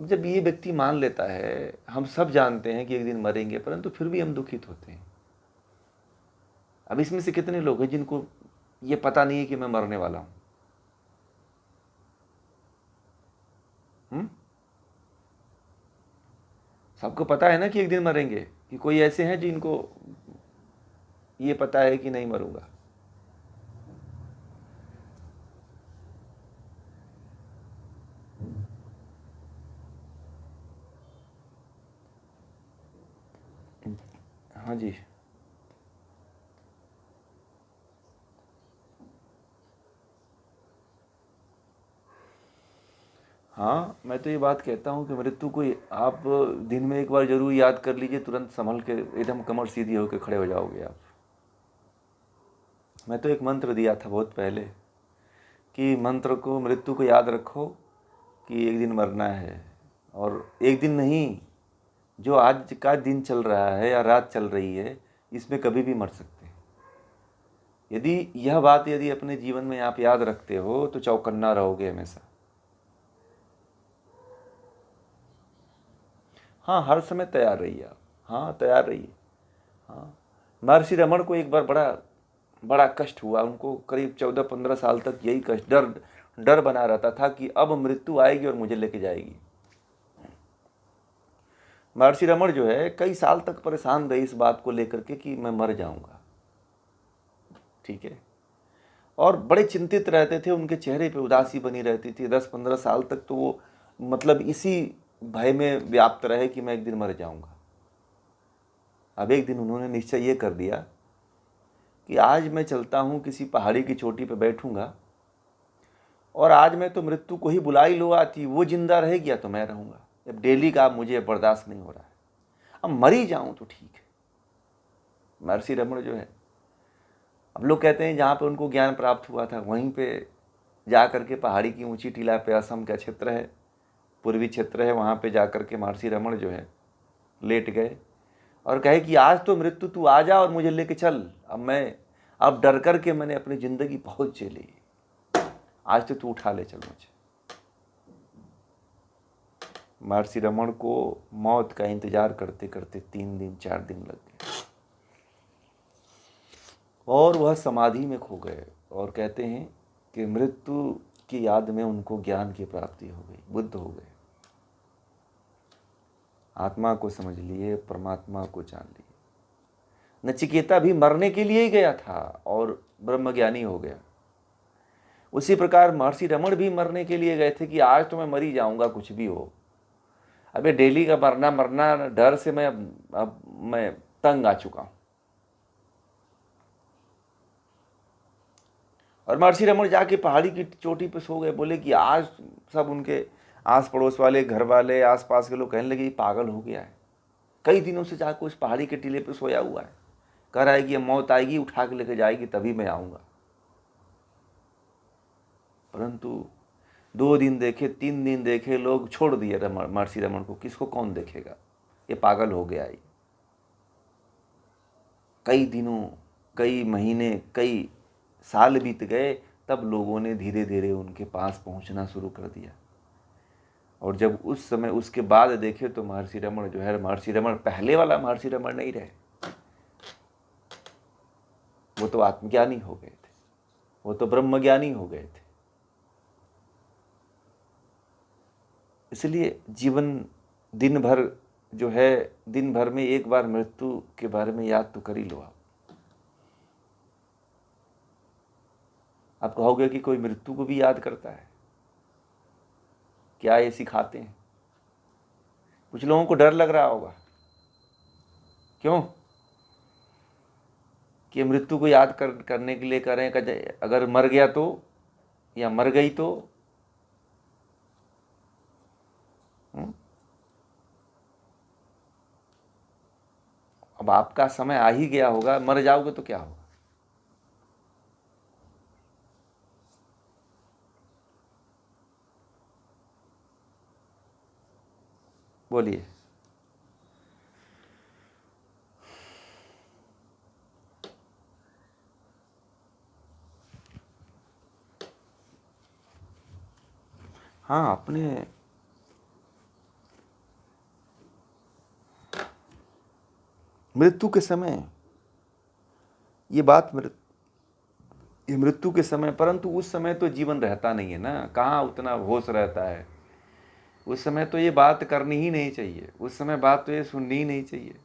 अब जब ये व्यक्ति मान लेता है, हम सब जानते हैं कि एक दिन मरेंगे, परंतु फिर भी हम दुखित होते हैं। अब इसमें से कितने लोग हैं जिनको ये पता नहीं है कि मैं मरने वाला हूं? सबको पता है ना कि एक दिन मरेंगे, कि कोई ऐसे हैं जिनको ये पता है कि नहीं मरूंगा? हाँ जी। हाँ, मैं तो ये बात कहता हूँ कि मृत्यु को आप दिन में एक बार जरूर याद कर लीजिए, तुरंत संभल के एकदम कमर सीधी होकर खड़े हो जाओगे आप। मैं तो एक मंत्र दिया था बहुत पहले कि मंत्र को, मृत्यु को याद रखो कि एक दिन मरना है। और एक दिन नहीं, जो आज का दिन चल रहा है या रात चल रही है, इसमें कभी भी मर सकते हैं। यदि यह बात यदि अपने जीवन में आप याद रखते हो तो चौकन्ना रहोगे हमेशा। हाँ, हर समय तैयार रहिए आप। हाँ, तैयार रहिए। हाँ, महर्षि रमण को एक बार बड़ा बड़ा कष्ट हुआ। उनको करीब 14-15 साल तक यही कष्ट, डर डर बना रहता था कि अब मृत्यु आएगी और मुझे लेके जाएगी। महर्षि रमण जो है कई साल तक परेशान रहे इस बात को लेकर के कि मैं मर जाऊंगा। ठीक है। और बड़े चिंतित रहते थे, उनके चेहरे पे उदासी बनी रहती थी। 10-15 साल तक तो वो मतलब इसी भय में व्याप्त रहे कि मैं एक दिन मर जाऊंगा। अब एक दिन उन्होंने निश्चय ये कर दिया कि आज मैं चलता हूँ, किसी पहाड़ी की चोटी पर बैठूंगा और आज मैं तो मृत्यु को ही बुला ही लो आती, वो जिंदा रहेगी या तो मैं रहूंगा। अब डेली का मुझे बर्दाश्त नहीं हो रहा है, अब मर ही जाऊं तो ठीक है। महर्षि रमण जो है, अब लोग कहते हैं जहाँ पे उनको ज्ञान प्राप्त हुआ था वहीं पे जा करके पहाड़ी की ऊंची टीला पे, असम का क्षेत्र है, पूर्वी क्षेत्र है, वहाँ पे जा करके महर्षि रमण जो है लेट गए और कहे कि आज तो मृत्यु तू आ जा और मुझे लेके चल। अब डर करके मैंने अपनी ज़िंदगी बहुत झेली, आज तो तू उठा ले चल मुझे। महर्षि रमण को मौत का इंतजार करते करते 3 दिन 4 दिन लग गए और वह समाधि में खो गए। और कहते हैं कि मृत्यु की याद में उनको ज्ञान की प्राप्ति हो गई, बुद्ध हो गए, आत्मा को समझ लिए, परमात्मा को जान लिए। नचिकेता भी मरने के लिए ही गया था और ब्रह्मज्ञानी हो गया। उसी प्रकार महर्षि रमण भी मरने के लिए गए थे कि आज तो मैं मर ही जाऊंगा कुछ भी हो। अबे डेली का मरना मरना डर से अब मैं तंग आ चुका हूं। और महर्षि रमण जाके पहाड़ी की चोटी पे सो गए। बोले कि आज सब उनके आस पड़ोस वाले, घर वाले, आस पास के लोग कहने लगे पागल हो गया है, कई दिनों से जाकर उस पहाड़ी के टीले पे सोया हुआ है, कह रहा है कि मौत आएगी उठा के लेके जाएगी तभी मैं आऊँगा। परंतु 2 दिन देखे, 3 दिन देखे, लोग छोड़ दिए महर्षि रमण को। किसको कौन देखेगा, ये पागल हो गया है। कई दिनों, कई महीने, कई साल बीत गए, तब लोगों ने धीरे धीरे उनके पास पहुंचना शुरू कर दिया। और जब उस समय उसके बाद देखे तो महर्षि रमण जो है, महर्षि रमण पहले वाला महर्षि रमण नहीं रहे। वो तो आत्मज्ञानी हो गए थे, वो तो ब्रह्मज्ञानी हो गए थे। इसलिए जीवन दिन भर जो है, दिन भर में एक बार मृत्यु के बारे में याद तो कर ही लो। आप कहोगे कि कोई मृत्यु को भी याद करता है क्या? ये सिखाते हैं। कुछ लोगों को डर लग रहा होगा, क्यों कि मृत्यु को याद करने के लिए करें, अगर मर गया तो या मर गई तो। अब आपका समय आ ही गया होगा, मर जाओगे तो क्या होगा? बोलिए। हाँ, अपने मृत्यु के समय ये बात ये मृत्यु के समय, परंतु उस समय तो जीवन रहता नहीं है ना, कहाँ उतना होश रहता है। उस समय तो ये बात करनी ही नहीं चाहिए, उस समय बात तो ये सुननी ही नहीं चाहिए,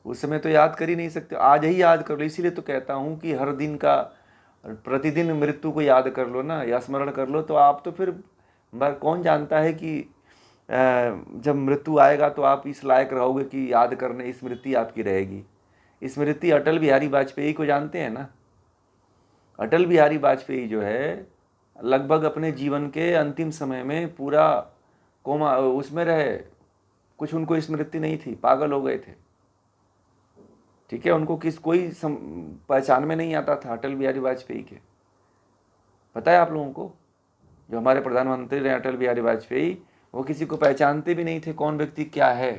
उस समय तो याद कर ही नहीं सकते। आज ही याद कर लो। इसीलिए तो कहता हूँ कि हर दिन का, प्रतिदिन मृत्यु को याद कर लो ना, या स्मरण कर लो, तो आप तो फिर कौन जानता है कि जब मृत्यु आएगा तो आप इस लायक रहोगे कि याद करने, स्मृति आपकी रहेगी। स्मृति अटल बिहारी वाजपेयी को जानते हैं ना। अटल बिहारी वाजपेयी जो है लगभग अपने जीवन के अंतिम समय में पूरा कोमा उसमें रहे, कुछ उनको स्मृति नहीं थी, पागल हो गए थे। ठीक है, उनको कोई पहचान में नहीं आता था अटल बिहारी वाजपेयी के। पता है आप लोगों को, जो हमारे प्रधानमंत्री रहे अटल बिहारी वाजपेयी, वो किसी को पहचानते भी नहीं थे, कौन व्यक्ति क्या है,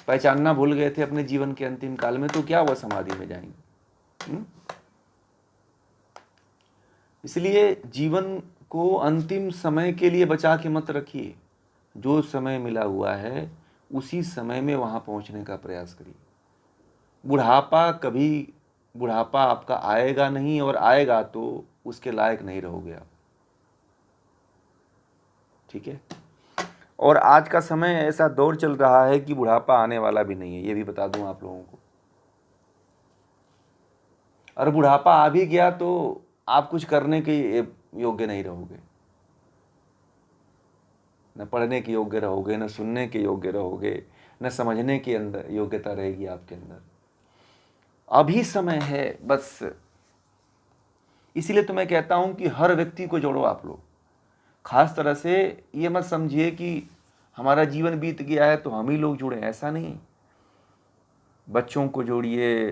पहचानना भूल गए थे अपने जीवन के अंतिम काल में। तो क्या वो समाधि में जाएंगे? इसलिए जीवन को अंतिम समय के लिए बचा के मत रखिए। जो समय मिला हुआ है उसी समय में वहां पहुंचने का प्रयास करिए। बुढ़ापा आपका आएगा नहीं, और आएगा तो उसके लायक नहीं रहोगे आप। ठीक है। और आज का समय ऐसा दौर चल रहा है कि बुढ़ापा आने वाला भी नहीं है, ये भी बता दूं आप लोगों को। और बुढ़ापा आ भी गया तो आप कुछ करने के योग्य नहीं रहोगे, न पढ़ने के योग्य रहोगे, न सुनने के योग्य रहोगे, न समझने की अंदर योग्यता रहेगी आपके अंदर। अभी समय है बस। इसीलिए तो मैं कहता हूं कि हर व्यक्ति को जोड़ो आप लोग। खास तरह से ये मत समझिए कि हमारा जीवन बीत गया है तो हम ही लोग जुड़े, ऐसा नहीं। बच्चों को जोड़िए,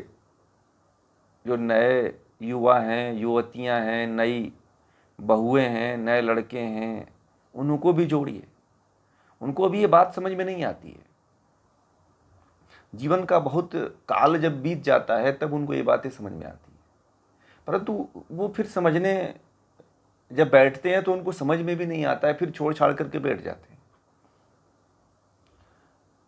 जो नए युवा हैं, युवतियां हैं, नई बहुएं हैं, नए लड़के हैं, उनको भी जोड़िए। उनको अभी ये बात समझ में नहीं आती है। जीवन का बहुत काल जब बीत जाता है तब उनको ये बातें समझ में आती है, परंतु वो फिर समझने जब बैठते हैं तो उनको समझ में भी नहीं आता है, फिर छोड़ छाड़ करके बैठ जाते हैं।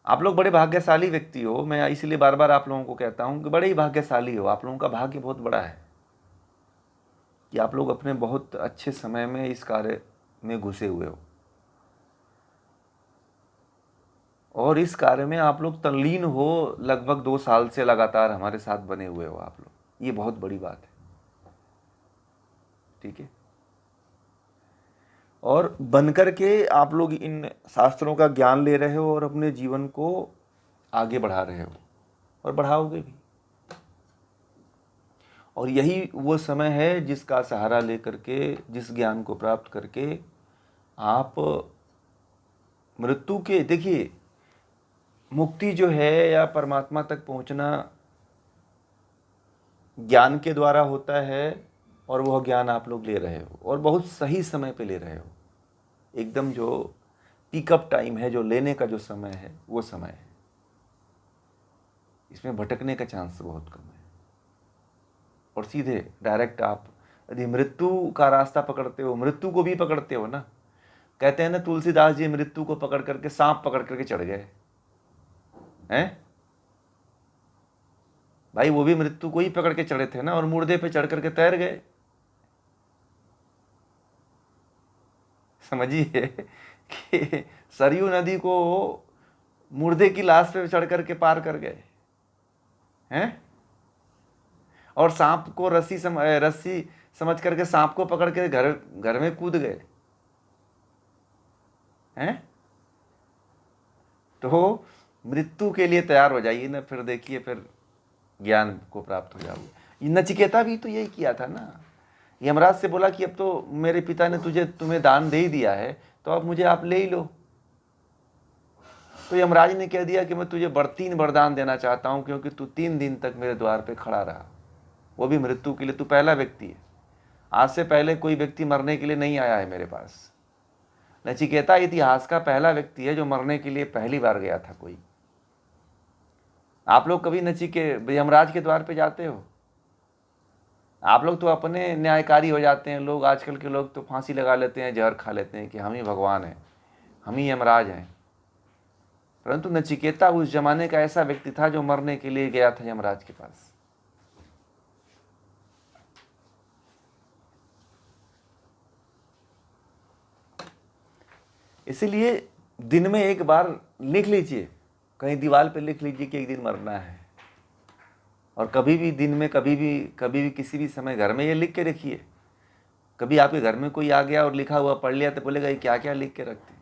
आप लोग बड़े भाग्यशाली व्यक्ति हो, मैं इसलिए बार बार आप लोगों को कहता हूं कि बड़े ही भाग्यशाली हो। आप लोगों का भाग्य बहुत बड़ा है कि आप लोग अपने बहुत अच्छे समय में इस कार्य में घुसे हुए हो, और इस कार्य में आप लोग तल्लीन हो। लगभग 2 साल से लगातार हमारे साथ बने हुए हो आप लोग, ये बहुत बड़ी बात है। ठीक है। और बनकर के आप लोग इन शास्त्रों का ज्ञान ले रहे हो और अपने जीवन को आगे बढ़ा रहे हो, और बढ़ाओगे भी। और यही वो समय है जिसका सहारा लेकर के, जिस ज्ञान को प्राप्त करके आप मृत्यु के, देखिए मुक्ति जो है या परमात्मा तक पहुंचना ज्ञान के द्वारा होता है, और वह ज्ञान आप लोग ले रहे हो, और बहुत सही समय पे ले रहे हो। एकदम जो पिकअप टाइम है, जो लेने का जो समय है, वो समय है। इसमें भटकने का चांस बहुत कम है, और सीधे डायरेक्ट आप यदि मृत्यु का रास्ता पकड़ते हो, मृत्यु को भी पकड़ते हो ना। कहते हैं ना, तुलसीदास जी मृत्यु को पकड़ करके, सांप पकड़ करके चढ़ गए हैं भाई। वो भी मृत्यु को ही पकड़ के चढ़े थे ना, और मुर्दे पे चढ़ करके तैर गए। समझिए कि सरयू नदी को मुर्दे की लाश पे चढ़ करके पार कर गए हैं, और सांप को रस्सी समझ करके सांप को पकड़ के घर में कूद गए हैं। तो मृत्यु के लिए तैयार हो जाइए ना, फिर देखिए फिर ज्ञान को प्राप्त हो जाओगे। नचिकेता भी तो यही किया था ना। यमराज से बोला कि अब तो मेरे पिता ने तुम्हें दान दे ही दिया है, तो अब मुझे आप ले ही लो। तो यमराज ने कह दिया कि मैं तुझे 3 वरदान देना चाहता हूं, क्योंकि तू 3 दिन तक मेरे द्वार पे खड़ा रहा, वो भी मृत्यु के लिए। तू पहला व्यक्ति है, आज से पहले कोई व्यक्ति मरने के लिए नहीं आया है मेरे पास। नचिकेता इतिहास का पहला व्यक्ति है जो मरने के लिए पहली बार गया था कोई। आप लोग कभी यमराज के द्वार पे जाते हो? आप लोग तो अपने न्यायकारी हो जाते हैं। लोग, आजकल के लोग तो फांसी लगा लेते हैं, जहर खा लेते हैं कि हम ही भगवान हैं, हम ही यमराज हैं। परंतु नचिकेता उस जमाने का ऐसा व्यक्ति था जो मरने के लिए गया था यमराज के पास। इसीलिए दिन में एक बार लिख लीजिए, कहीं दीवार पे लिख लीजिए कि एक दिन मरना है। और कभी भी दिन में, कभी भी किसी भी समय घर में ये लिख के रखिए। कभी आपके घर में कोई आ गया और लिखा हुआ पढ़ लिया तो बोलेगा ये क्या क्या लिख के रखते हैं।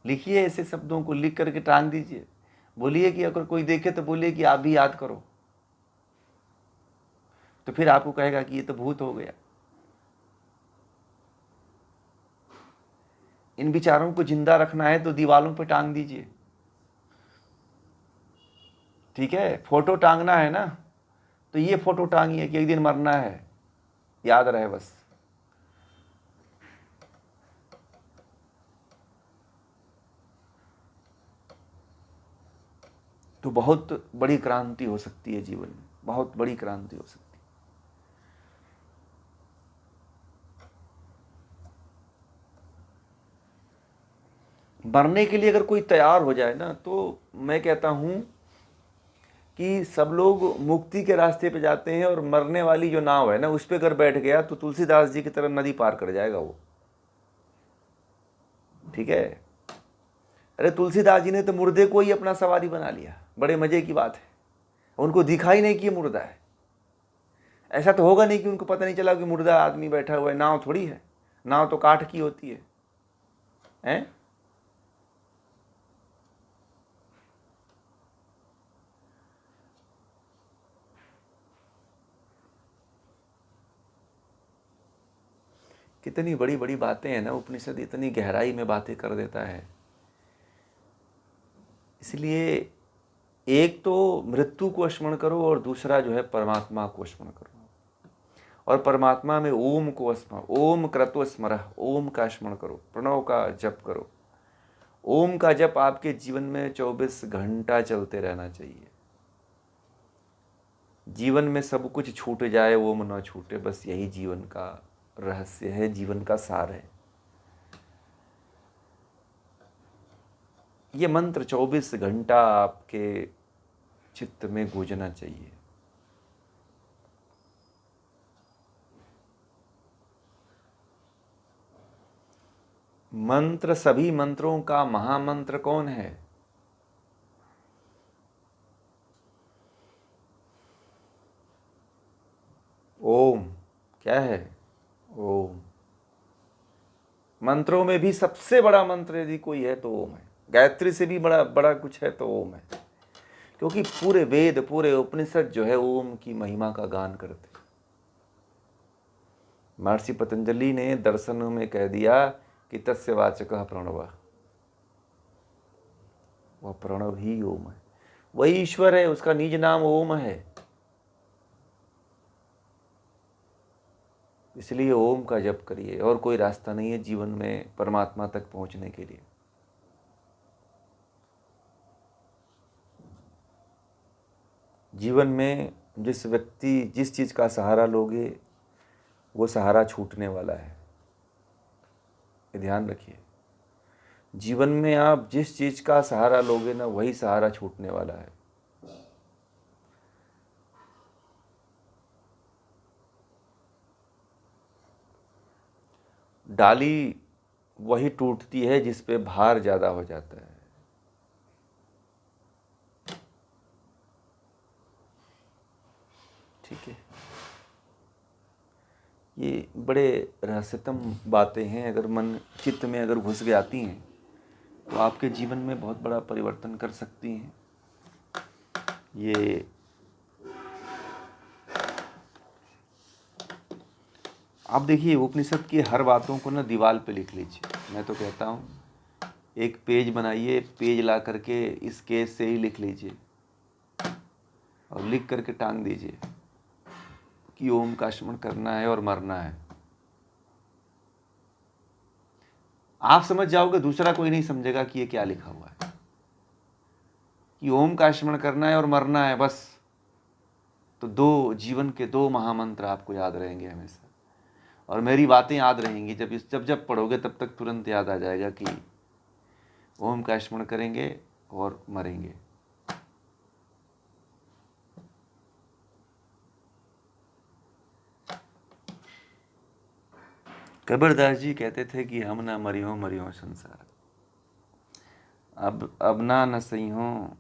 लिखिए, ऐसे शब्दों को लिख करके टांग दीजिए। बोलिए कि अगर कोई देखे तो बोलिए कि आप भी याद करो, तो फिर आपको कहेगा कि ये तो भूत हो गया। इन विचारों को जिंदा रखना है तो दीवालों पर टांग दीजिए। ठीक है, फोटो टांगना है ना, तो ये फोटो टांगिए कि एक दिन मरना है, याद रहे बस। तो बहुत बड़ी क्रांति हो सकती है जीवन में, बहुत बड़ी क्रांति हो सकती है। मरने के लिए अगर कोई तैयार हो जाए ना, तो मैं कहता हूं कि सब लोग मुक्ति के रास्ते पे जाते हैं, और मरने वाली जो नाव है ना, उस पर अगर बैठ गया तो तुलसीदास जी की तरह नदी पार कर जाएगा वो। ठीक है, अरे तुलसीदास जी ने तो मुर्दे को ही अपना सवारी बना लिया। बड़े मजे की बात है, उनको दिखाई नहीं कि मुर्दा है। ऐसा तो होगा नहीं कि उनको पता नहीं चला कि मुर्दा आदमी बैठा हुआ है। नाव थोड़ी है, नाव तो काठ की होती है, हैं? कितनी बड़ी बड़ी बातें हैं ना, उपनिषद इतनी गहराई में बातें कर देता है। इसलिए एक तो मृत्यु को स्मरण करो, और दूसरा जो है परमात्मा को स्मरण करो। और परमात्मा में ओम को स्मरण, ओम क्रतो स्मरः, ओम का स्मरण करो, प्रणव का जप करो। ओम का जप आपके जीवन में 24 घंटा चलते रहना चाहिए। जीवन में सब कुछ छूट जाए, ओम न छूटे, बस यही जीवन का रहस्य है, जीवन का सार है। ये मंत्र 24 घंटा आपके चित्त में गूंजना चाहिए। मंत्र, सभी मंत्रों का महामंत्र कौन है? ओम। क्या है? ओम। मंत्रों में भी सबसे बड़ा मंत्र यदि कोई है तो ओम है। गायत्री से भी बड़ा बड़ा कुछ है तो ओम है, क्योंकि पूरे वेद, पूरे उपनिषद जो है ओम की महिमा का गान करते हैं। महर्षि पतंजलि ने दर्शनों में कह दिया कि तस्य वाचकः प्रणवः, वह प्रणव ही ओम है, वही ईश्वर है, उसका निज नाम ओम है। इसलिए ओम का जप करिए, और कोई रास्ता नहीं है जीवन में परमात्मा तक पहुंचने के लिए। जीवन में जिस चीज का सहारा लोगे वो सहारा छूटने वाला है, ये ध्यान रखिए। जीवन में आप जिस चीज का सहारा लोगे ना, वही सहारा छूटने वाला है। डाली वही टूटती है जिस पे भार ज्यादा हो जाता है। ठीक है, ये बड़े रहस्यतम बातें हैं। अगर मन चित्त में अगर घुस के आती हैं तो आपके जीवन में बहुत बड़ा परिवर्तन कर सकती हैं। ये आप देखिए, उपनिषद की हर बातों को ना दीवार पे लिख लीजिए। मैं तो कहता हूँ एक पेज बनाइए, पेज ला करके इस केस से ही लिख लीजिए, और लिख करके टांग दीजिए कि ओम का स्मरण करना है और मरना है। आप समझ जाओगे, दूसरा कोई नहीं समझेगा कि ये क्या लिखा हुआ है, कि ओम का स्मरण करना है और मरना है बस। तो जीवन के दो महामंत्र आपको याद रहेंगे हमेशा। और मेरी बातें याद रहेंगी। जब जब पढ़ोगे तब तक तुरंत याद आ जाएगा कि ओम का स्मरण करेंगे और मरेंगे। कबीरदास जी कहते थे कि हम ना मरियो संसार, अब ना न सही हो।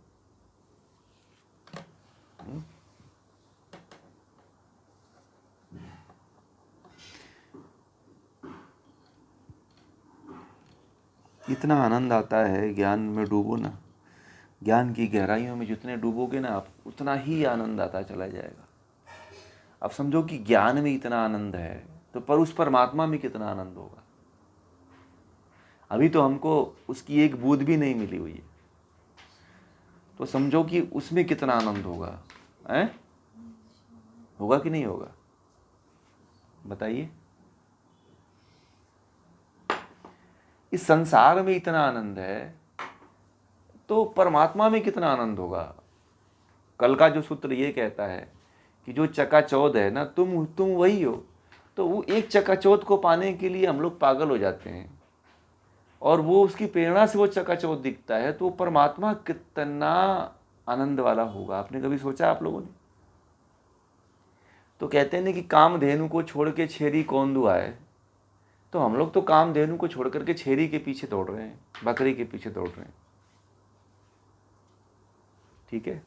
इतना आनंद आता है ज्ञान में डूबो ना, ज्ञान की गहराइयों में जितने डूबोगे ना आप, उतना ही आनंद आता चला जाएगा। अब समझो कि ज्ञान में इतना आनंद है तो पर उस परमात्मा में कितना आनंद होगा। अभी तो हमको उसकी एक बूंद भी नहीं मिली हुई है, तो समझो कि उसमें कितना आनंद होगा। हैं? होगा कि नहीं होगा, बताइए। इस संसार में इतना आनंद है तो परमात्मा में कितना आनंद होगा। कल का जो सूत्र ये कहता है कि जो चकाचौंध है ना, तुम वही हो। तो वो एक चकाचौंध को पाने के लिए हम लोग पागल हो जाते हैं, और वो उसकी प्रेरणा से वो चकाचौंध दिखता है, तो परमात्मा कितना आनंद वाला होगा। आपने कभी सोचा आप लोगों ने? तो कहते हैं ना कि कामधेनु को छोड़ के छेरी कौन दुआए। तो हम लोग तो कामधेनु को छोड़ करके छेरी के पीछे दौड़ रहे हैं, बकरी के पीछे दौड़ रहे हैं। ठीक है।